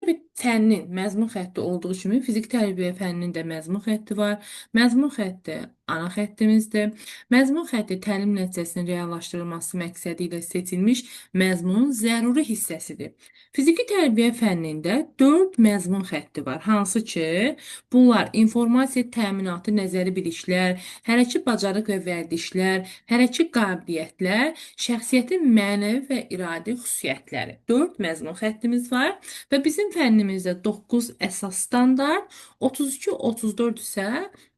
bir fənnin məzmun xətti olduğu kimi fiziki tərbiyə fənninin də məzmun xətti var. Məzmun xətti ana xəttimizdir. Məzmun xətti təlim nəticəsinin reallaşdırılması məqsədi ilə seçilmiş məzmunun zəruri hissəsidir. Fiziki tərbiyə fənnində 4 məzmun xətti var, hansı ki, bunlar informasiya təminatı nəzəri biliklər, hərəki bacarıq və vərdişlər, hərəki qabiliyyətlər, şəxsiyyətin mənəvi və iradi xüsusiyyətləri. 4 məzmun xəttimiz var. Və bizim fənnimizdə 9 əsas standart, 32-34 isə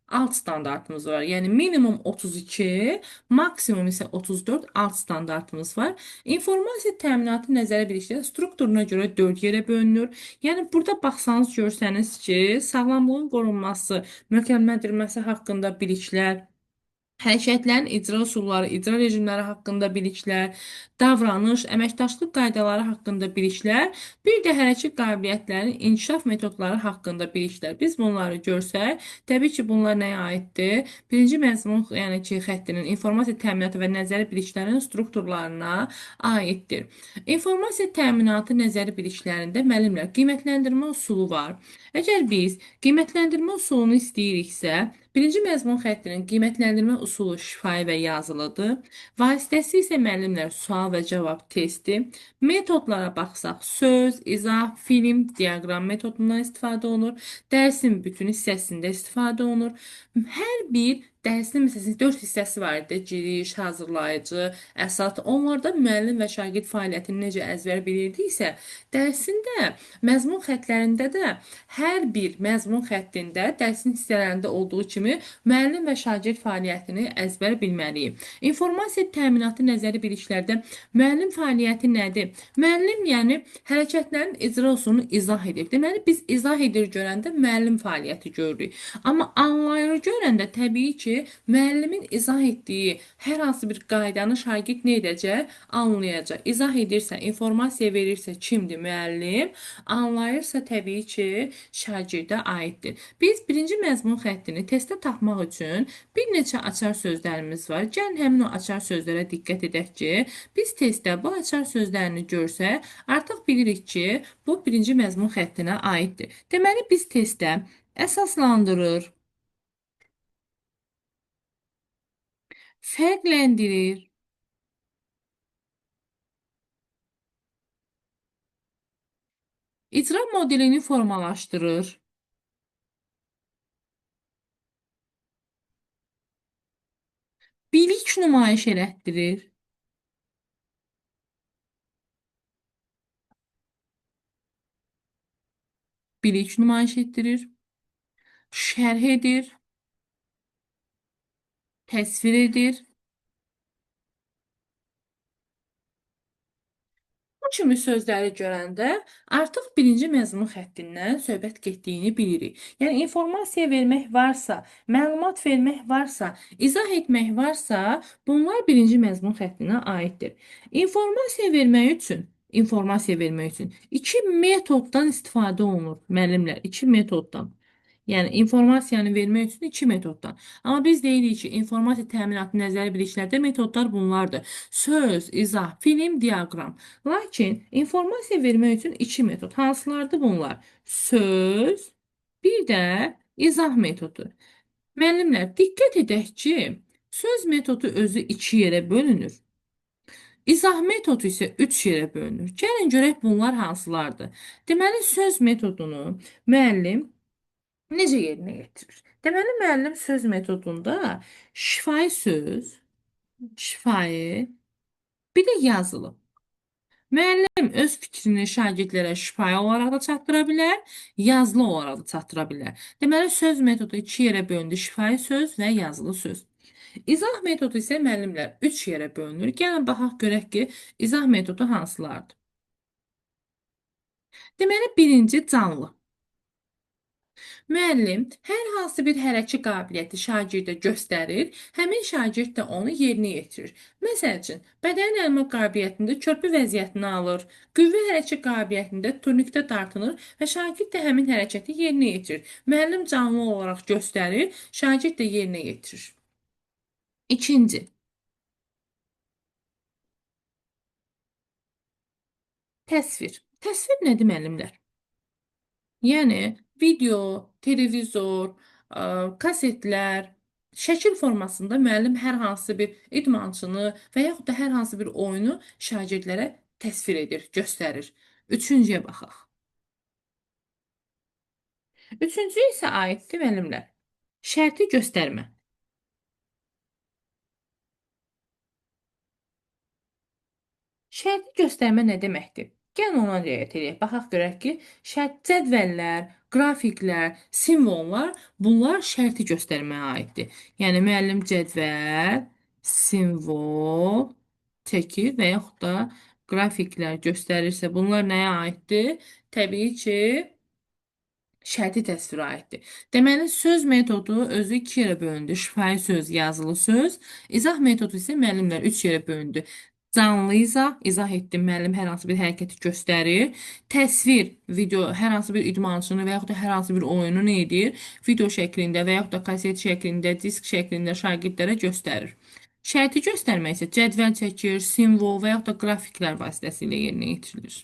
alt standartımız var. Yəni minimum 32, maksimum isə 34 alt standartımız var. İnformasiya təminatı nəzərə bilikləri strukturuna görə 4 yerə bölünür. Yəni burada baxsanız görsəniz ki, sağlamlığın qorunması, möhkəmləndirilməsi haqqında biliklər, hərəkətlərin icra üsulları, icra rejimləri haqqında biliklər, davranış, əməkdaşlıq qaydaları haqqında biliklər, bir də hərəkət qabiliyyətlərinin inkişaf metodları haqqında biliklər. Biz bunları görsək, təbii ki, bunlar nəyə aiddir? Birinci məzmun, yəni ki, xəttinin informasiya təminatı və nəzəri biliklərinin strukturlarına aiddir. İnformasiya təminatı nəzəri biliklərində müəllimlər qiymətləndirmə usulu var. Əgər biz qiymətləndirmə usulunu istəyiriksə, birinci məzmun xəttinin qiymətləndirmə usulu şifahi və yazılıdır. Vasitəsi isə müəllimlər sual və cavab testi. Metodlara baxsaq, söz, izah, film, diaqram metodundan istifadə olunur. Dərsin bütün hissəsində istifadə olunur. Hər bir dərsin məsələn 4 hissəsi var idi. Giriş, hazırlayıcı, əsas. Onlarda müəllim və şagird fəaliyyətini necə əzbər bilirdiksə, dərsində məzmun xəttlərində də hər bir məzmun xəttində dərsin hissələrində olduğu kimi müəllim və şagird fəaliyyətini əzbər bilməliyik. İnformasiya təminatı nəzəri biliklərdə müəllim fəaliyyəti nədir? Müəllim yəni hərəkətlərin icra usulunu izah edir. Deməli biz izah edir görəndə müəllim fəaliyyəti görürük. Amma anlayır görəndə təbii ki, müəllimin izah etdiyi hər hansı bir qaydanı şagird nə edəcək? Anlayacaq. İzah edirsə, informasiya verirsə kimdir? Müəllim. Anlayırsa təbii ki, şagirdə aiddir. Biz birinci məzmun xəttini testə taxmaq üçün bir neçə açar sözlərimiz var. Gəlin həmin o açar sözlərə diqqət edək ki, biz testdə bu açar sözlərini görsək, artıq bilirik ki, bu birinci məzmun xəttinə aiddir. Deməli biz testdə əsaslandırır, fərqləndirir, icra modelini formalaşdırır, bilik nümayiş elətdirir, bilik nümayiş etdirir, şərh edir, təsvir edir. Bu kimi sözləri görəndə artıq birinci məzmun xəttindən söhbət getdiyini bilirik. Yəni informasiya vermək varsa, məlumat vermək varsa, izah etmək varsa, bunlar birinci məzmun xəttinə aiddir. İnformasiya vermək üçün iki metoddan istifadə olunur müəllimlər, iki metoddan. Yəni informasiyanı vermək üçün iki metoddan. Amma biz deyirik ki, informasiya təminatı nəzəri biliklərdə metodlar bunlardır. Söz, izah, film, diaqram. Lakin informasiya vermək üçün iki metod. Hansılardır bunlar? Söz, bir də izah metodu. Müəllimlər, diqqət edək ki, söz metodu özü iki yerə bölünür. İzah metodu isə üç yerə bölünür. Gəlin görək bunlar hansılardır. Deməli, söz metodunu müəllim necə yerinə yetirir? Deməli, müəllim söz metodunda şifahi söz, şifahi, bir də yazılı. Müəllim öz fikrini şagirdlərə şifahi olaraq da çatdıra bilər, yazılı olaraq da çatdıra bilər. Deməli, söz metodu iki yerə bölündü, şifahi söz və yazılı söz. İzah metodu isə müəllimlər üç yerə bölünür. Gəlin baxaq görək ki, izah metodu hansılardır. Deməli, birinci canlı. Müəllim hər hansı bir hərəki qabiliyyəti şagirdə göstərir, həmin şagird də onu yerinə yetirir. Məsəl üçün, bədən əlmə qabiliyyətində körpü vəziyyətini alır, qüvvə hərəki qabiliyyətində turnikdə dartınır və şagird də həmin hərəkəti yerinə yetirir. Müəllim canlı olaraq göstərir, şagird də yerinə yetirir. İkinci, təsvir. Təsvir nədir müəllimlər? Yəni video, televizor, kasetlər, şəkil formasında müəllim hər hansı bir idmançını və yaxud da hər hansı bir oyunu şagirdlərə təsvir edir, göstərir. Üçüncüyə baxaq. Üçüncü isə aiddir müəllimlər. Şərti göstərmə. Şərti göstərmə nə deməkdir? Gəlin ona riayət edək. Baxaq görək ki, şərt cədvəllər, qrafiklər, simvollar bunlar şərti göstərməyə aiddir. Yəni müəllim cədvəl, simvol çəkir və yaxud da qrafiklər göstərirsə bunlar nəyə aiddir? Təbii ki, şərti təsvirə aiddir. Deməli, söz metodu özü iki yerə bölündü. Şifahi söz, yazılı söz. İzah metodu isə müəllimlər üç yerə bölündü. Canlı izah, izah etdim, müəllim hər hansı bir hərəkəti göstərir. Təsvir, video, hər hansı bir idmançını və yaxud da hər hansı bir oyunu nə edir? Video şəklində və yaxud da kaset şəklində, disk şəklində şagirdlərə göstərir. Şərti göstərmək isə cədvəl çəkir, simvol və yaxud da qrafiklər vasitəsilə yerinə yetirilir.